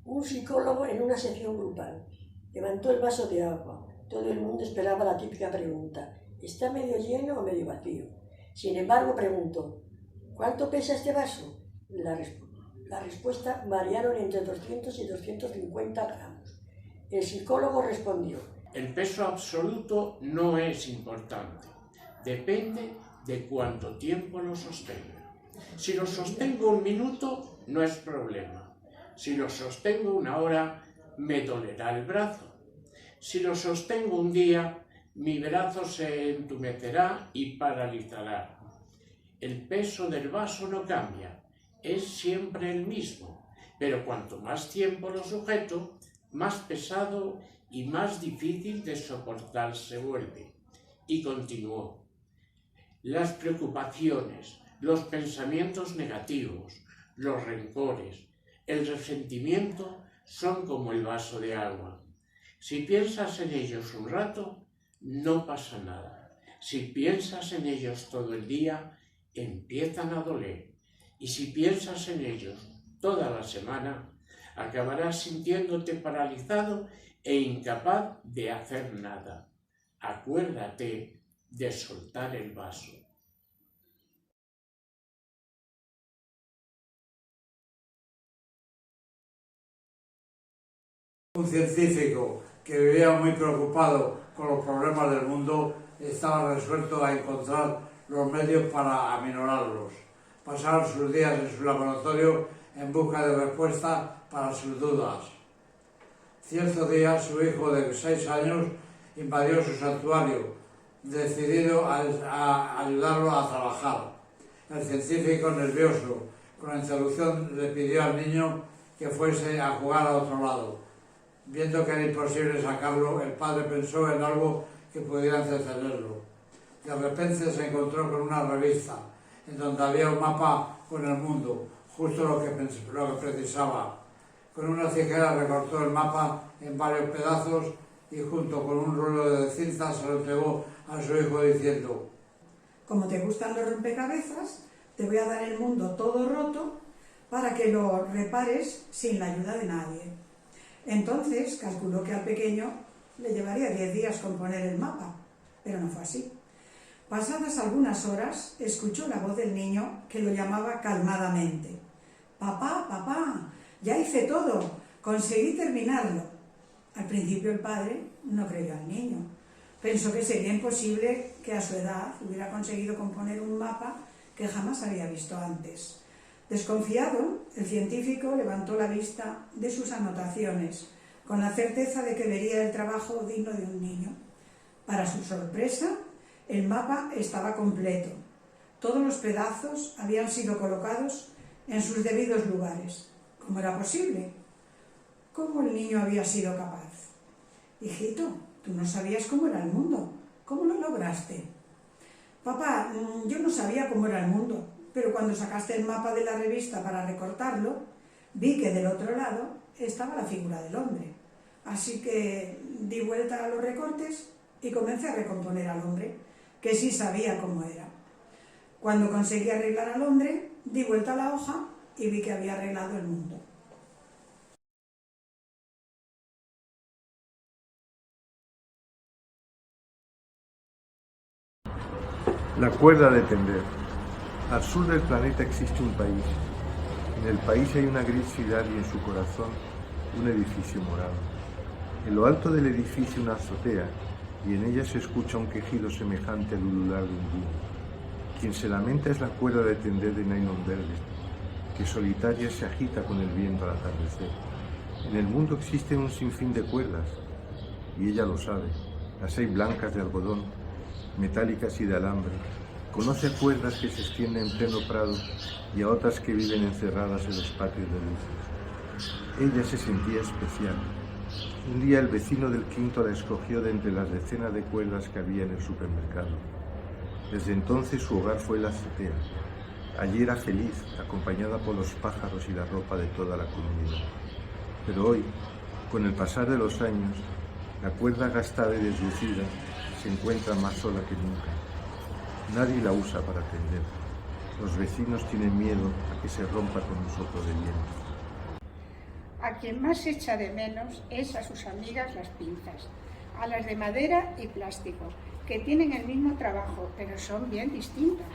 Un psicólogo en una sesión grupal levantó el vaso de agua. Todo el mundo esperaba la típica pregunta: ¿está medio lleno o medio vacío? Sin embargo, preguntó: ¿cuánto pesa este vaso? La respuesta variaron entre 200 y 250 gramos. El psicólogo respondió: el peso absoluto no es importante. Depende de cuánto tiempo lo sostenga. Si lo sostengo 1 minuto, no es problema. Si lo sostengo 1 hora, me dolerá el brazo. Si lo sostengo 1 día, mi brazo se entumecerá y paralizará. El peso del vaso no cambia, es siempre el mismo, pero cuanto más tiempo lo sujeto, más pesado y más difícil de soportar se vuelve. Y continuó: las preocupaciones, los pensamientos negativos, los rencores, el resentimiento son como el vaso de agua. Si piensas en ellos un rato, no pasa nada. Si piensas en ellos todo el día, empiezan a doler. Y si piensas en ellos toda la semana, acabarás sintiéndote paralizado e incapaz de hacer nada. Acuérdate de soltar el vaso. Un científico que vivía muy preocupado con los problemas del mundo estaba resuelto a encontrar los medios para aminorarlos. Pasaron sus días en su laboratorio en busca de respuestas para sus dudas. Cierto día su hijo de 6 años invadió su santuario, decidido a ayudarlo a trabajar. El científico, nervioso con la interrupción, le pidió al niño que fuese a jugar a otro lado. Viendo que era imposible sacarlo, el padre pensó en algo que pudiera entretenerlo. De repente se encontró con una revista en donde había un mapa con el mundo, justo lo que precisaba. Con una tijera recortó el mapa en varios pedazos y junto con un rollo de cinta se lo entregó a su hijo diciendo: como te gustan los rompecabezas, te voy a dar el mundo todo roto para que lo repares sin la ayuda de nadie. Entonces calculó que al pequeño le llevaría 10 días componer el mapa, pero no fue así. Pasadas algunas horas, escuchó la voz del niño que lo llamaba calmadamente: «Papá, papá, ya hice todo, conseguí terminarlo». Al principio el padre no creyó al niño. Pensó que sería imposible que a su edad hubiera conseguido componer un mapa que jamás había visto antes. Desconfiado, el científico levantó la vista de sus anotaciones, con la certeza de que vería el trabajo digno de un niño. Para su sorpresa, el mapa estaba completo. Todos los pedazos habían sido colocados en sus debidos lugares. ¿Cómo era posible? ¿Cómo el niño había sido capaz? «Hijito, tú no sabías cómo era el mundo. ¿Cómo lo lograste?» «Papá, yo no sabía cómo era el mundo, pero cuando sacaste el mapa de la revista para recortarlo, vi que del otro lado estaba la figura del hombre. Así que di vuelta a los recortes y comencé a recomponer al hombre, que sí sabía cómo era. Cuando conseguí arreglar al hombre, di vuelta a la hoja y vi que había arreglado el mundo». La cuerda de tender. Al sur del planeta existe un país. En el país hay una gris ciudad y en su corazón un edificio morado. En lo alto del edificio una azotea y en ella se escucha un quejido semejante al ulular de un búho. Quien se lamenta es la cuerda de tender de nylon verde, que solitaria se agita con el viento al atardecer. En el mundo existen un sinfín de cuerdas, y ella lo sabe. Las hay blancas de algodón, metálicas y de alambre. Conoce a cuerdas que se extienden en pleno prado y a otras que viven encerradas en los patios de luces. Ella se sentía especial. Un día el vecino del quinto la escogió de entre las decenas de cuerdas que había en el supermercado. Desde entonces su hogar fue la azotea. Allí era feliz, acompañada por los pájaros y la ropa de toda la comunidad. Pero hoy, con el pasar de los años, la cuerda gastada y deslucida se encuentra más sola que nunca. Nadie la usa para tender. Los vecinos tienen miedo a que se rompa con un soplo de viento. A quien más echa de menos es a sus amigas las pinzas, a las de madera y plástico, que tienen el mismo trabajo, pero son bien distintas.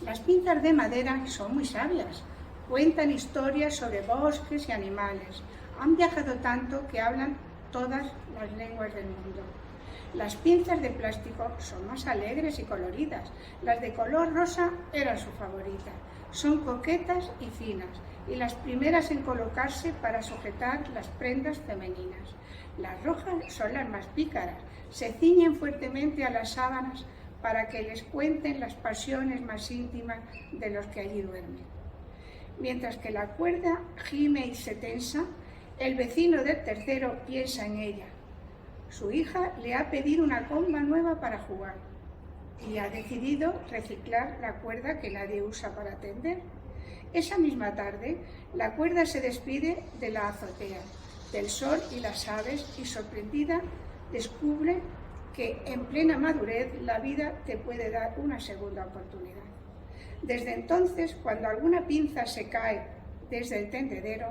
Las pinzas de madera son muy sabias, cuentan historias sobre bosques y animales, han viajado tanto que hablan todas las lenguas del mundo. Las pinzas de plástico son más alegres y coloridas, las de color rosa eran su favorita, son coquetas y finas, y las primeras en colocarse para sujetar las prendas femeninas. Las rojas son las más pícaras, se ciñen fuertemente a las sábanas para que les cuenten las pasiones más íntimas de los que allí duermen. Mientras que la cuerda gime y se tensa, el vecino del tercero piensa en ella. Su hija le ha pedido una comba nueva para jugar y ha decidido reciclar la cuerda que nadie usa para tender. Esa misma tarde, la cuerda se despide de la azotea, del sol y las aves, y sorprendida descubre que en plena madurez la vida te puede dar una segunda oportunidad. Desde entonces, cuando alguna pinza se cae desde el tendedero,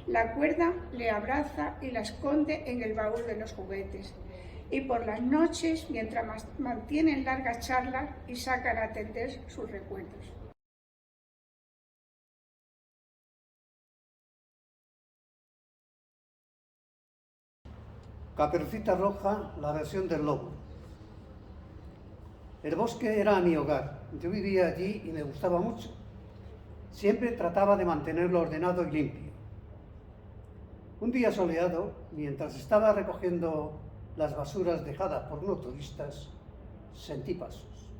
la cuerda le abraza y la esconde en el baúl de los juguetes. Y por las noches, mientras mantienen largas charlas y sacan a tender sus recuerdos. Caperucita Roja, la versión del lobo. El bosque era mi hogar. Yo vivía allí y me gustaba mucho. Siempre trataba de mantenerlo ordenado y limpio. Un día soleado, mientras estaba recogiendo las basuras dejadas por unos turistas, sentí pasos.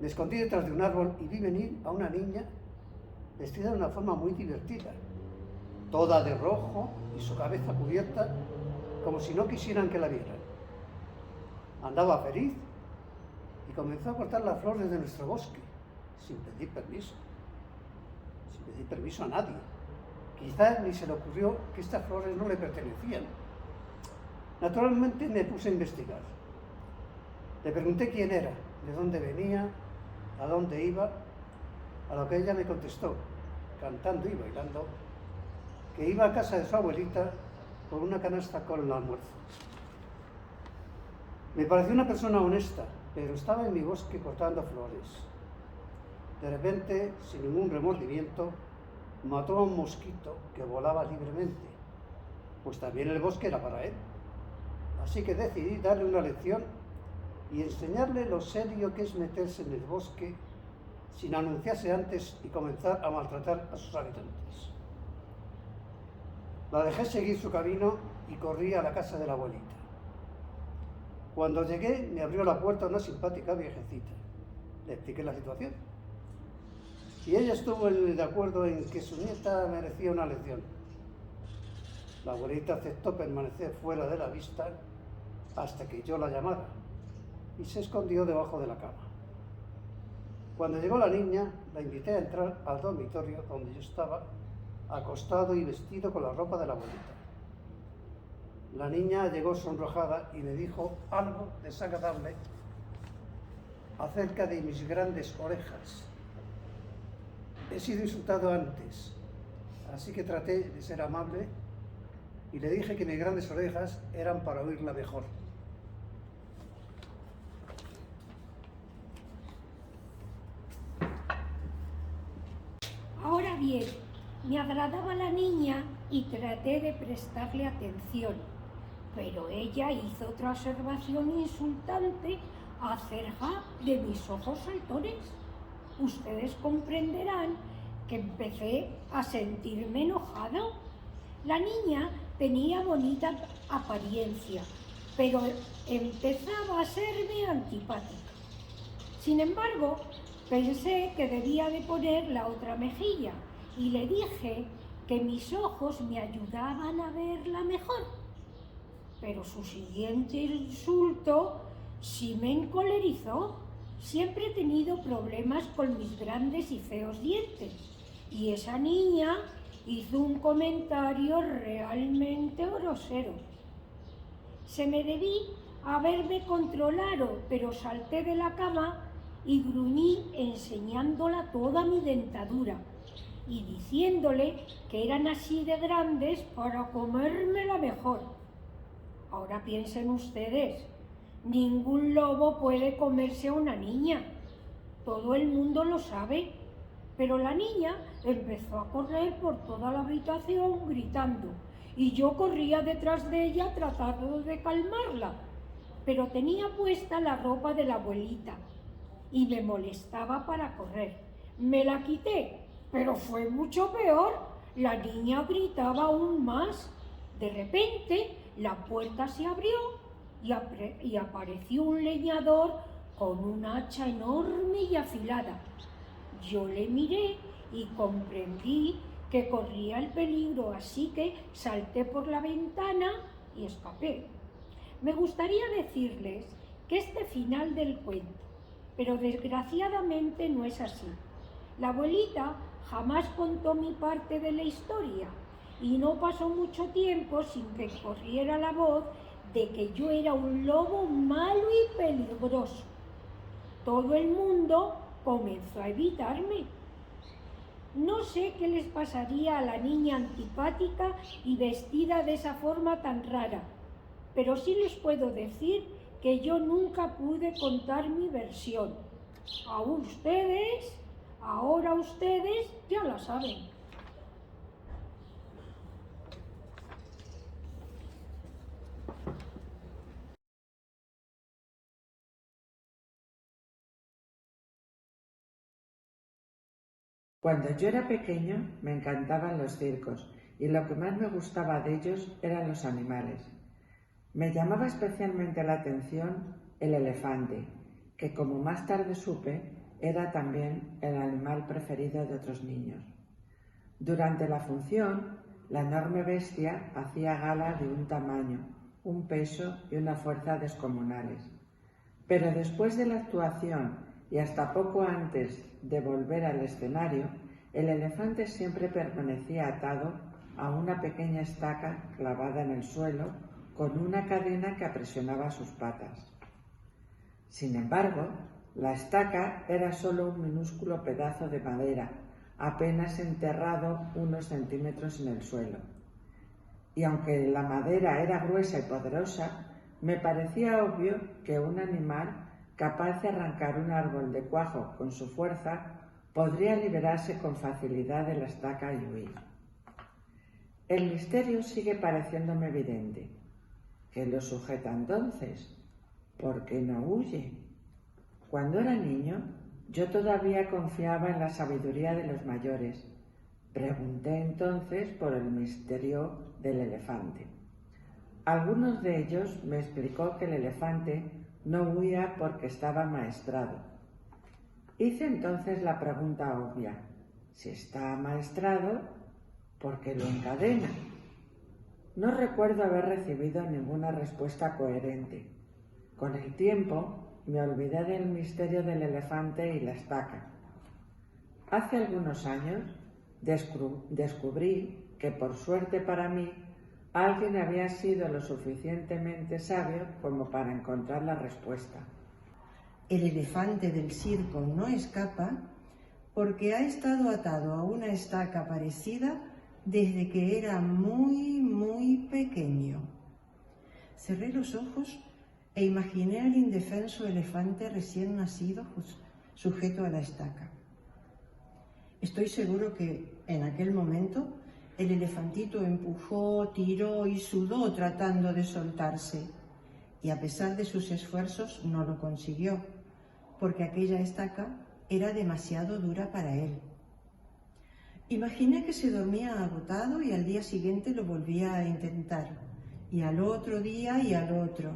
Me escondí detrás de un árbol y vi venir a una niña vestida de una forma muy divertida, toda de rojo y su cabeza cubierta como si no quisieran que la vieran. Andaba feliz y comenzó a cortar las flores de nuestro bosque, sin pedir permiso a nadie. Quizás ni se le ocurrió que estas flores no le pertenecían. Naturalmente me puse a investigar. Le pregunté quién era, de dónde venía, a dónde iba, a lo que ella me contestó, cantando y bailando, que iba a casa de su abuelita por una canasta con el almuerzo. Me pareció una persona honesta, pero estaba en mi bosque cortando flores. De repente, sin ningún remordimiento, mató a un mosquito que volaba libremente, pues también el bosque era para él. Así que decidí darle una lección y enseñarle lo serio que es meterse en el bosque sin anunciarse antes y comenzar a maltratar a sus habitantes. La dejé seguir su camino y corrí a la casa de la abuelita. Cuando llegué, me abrió la puerta una simpática viejecita. Le expliqué la situación. Y ella estuvo de acuerdo en que su nieta merecía una lección. La abuelita aceptó permanecer fuera de la vista hasta que yo la llamara y se escondió debajo de la cama. Cuando llegó la niña, la invité a entrar al dormitorio donde yo estaba, acostado y vestido con la ropa de la abuelita. La niña llegó sonrojada y me dijo algo desagradable acerca de mis grandes orejas. He sido insultado antes, así que traté de ser amable y le dije que mis grandes orejas eran para oírla mejor. Ahora bien, me agradaba la niña y traté de prestarle atención, pero ella hizo otra observación insultante acerca de mis ojos saltones. Ustedes comprenderán que empecé a sentirme enojada. La niña tenía bonita apariencia, pero empezaba a serme antipática. Sin embargo, pensé que debía de poner la otra mejilla y le dije que mis ojos me ayudaban a verla mejor. Pero su siguiente insulto sí me encolerizó. Siempre he tenido problemas con mis grandes y feos dientes, y esa niña hizo un comentario realmente grosero. Se me debí haberme controlado, pero salté de la cama y gruñí enseñándola toda mi dentadura. y diciéndole que eran así de grandes para comérmela mejor. Ahora piensen ustedes, ningún lobo puede comerse a una niña. Todo el mundo lo sabe. Pero la niña empezó a correr por toda la habitación gritando, y yo corría detrás de ella tratando de calmarla, pero tenía puesta la ropa de la abuelita y me molestaba para correr. Me la quité, pero fue mucho peor. La niña gritaba aún más. De repente la puerta se abrió y apareció un leñador con un hacha enorme y afilada. Yo le miré y comprendí que corría el peligro, así que salté por la ventana y escapé. Me gustaría decirles que este final del cuento, pero desgraciadamente no es así. La abuelita jamás contó mi parte de la historia y no pasó mucho tiempo sin que corriera la voz de que yo era un lobo malo y peligroso. Todo el mundo comenzó a evitarme. No sé qué les pasaría a la niña antipática y vestida de esa forma tan rara, pero sí les puedo decir que yo nunca pude contar mi versión. Ahora ustedes ya la saben. Cuando yo era pequeño me encantaban los circos y lo que más me gustaba de ellos eran los animales. Me llamaba especialmente la atención el elefante, que como más tarde supe, era también el animal preferido de otros niños. Durante la función, la enorme bestia hacía gala de un tamaño, un peso y una fuerza descomunales. Pero después de la actuación y hasta poco antes de volver al escenario, el elefante siempre permanecía atado a una pequeña estaca clavada en el suelo con una cadena que aprisionaba sus patas. Sin embargo, la estaca era solo un minúsculo pedazo de madera, apenas enterrado unos centímetros en el suelo. Y aunque la madera era gruesa y poderosa, me parecía obvio que un animal capaz de arrancar un árbol de cuajo con su fuerza podría liberarse con facilidad de la estaca y huir. El misterio sigue pareciéndome evidente. ¿Qué lo sujeta entonces? ¿Por qué no huye? Cuando era niño, yo todavía confiaba en la sabiduría de los mayores. Pregunté entonces por el misterio del elefante. Algunos de ellos me explicó que el elefante no huía porque estaba amaestrado. Hice entonces la pregunta obvia: si está amaestrado, ¿por qué lo encadena? No recuerdo haber recibido ninguna respuesta coherente. Con el tiempo me olvidé del misterio del elefante y la estaca. Hace algunos años descubrí que, por suerte para mí, alguien había sido lo suficientemente sabio como para encontrar la respuesta. El elefante del circo no escapa porque ha estado atado a una estaca parecida desde que era muy pequeño. Cerré los ojos e imaginé al indefenso elefante recién nacido sujeto a la estaca. Estoy seguro que en aquel momento el elefantito empujó, tiró y sudó tratando de soltarse, y a pesar de sus esfuerzos no lo consiguió, porque aquella estaca era demasiado dura para él. Imaginé que se dormía agotado y al día siguiente lo volvía a intentar, y al otro día y al otro,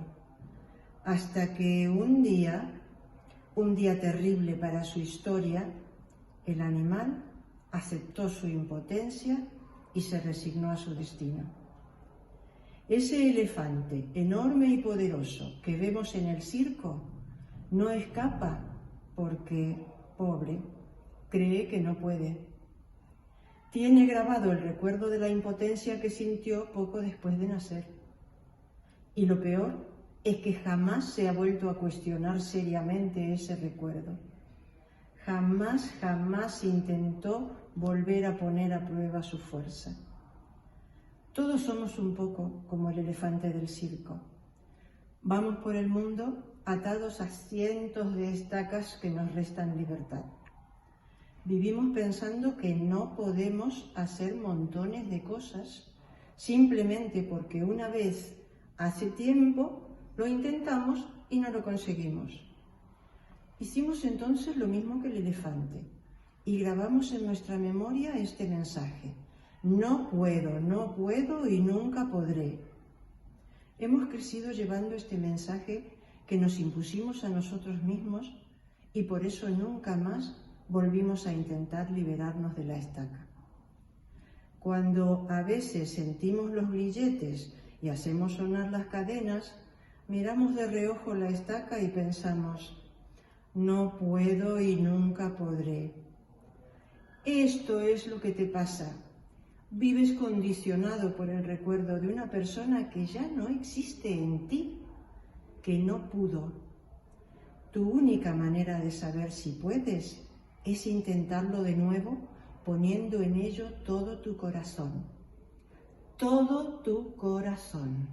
hasta que un día terrible para su historia, el animal aceptó su impotencia y se resignó a su destino. Ese elefante enorme y poderoso que vemos en el circo no escapa porque, pobre, cree que no puede. Tiene grabado el recuerdo de la impotencia que sintió poco después de nacer. Y lo peor es que jamás se ha vuelto a cuestionar seriamente ese recuerdo. jamás intentó volver a poner a prueba su fuerza. Todos somos un poco como el elefante del circo. Vamos por el mundo atados a cientos de estacas que nos restan libertad. Vivimos pensando que no podemos hacer montones de cosas simplemente porque una vez, hace tiempo, lo intentamos y no lo conseguimos. Hicimos entonces lo mismo que el elefante y grabamos en nuestra memoria este mensaje: no puedo y nunca podré. Hemos crecido llevando este mensaje que nos impusimos a nosotros mismos y por eso nunca más volvimos a intentar liberarnos de la estaca. Cuando a veces sentimos los grilletes y hacemos sonar las cadenas, miramos de reojo la estaca y pensamos: no puedo y nunca podré. Esto es lo que te pasa. Vives condicionado por el recuerdo de una persona que ya no existe en ti, que no pudo. Tu única manera de saber si puedes es intentarlo de nuevo, poniendo en ello todo tu corazón. Todo tu corazón.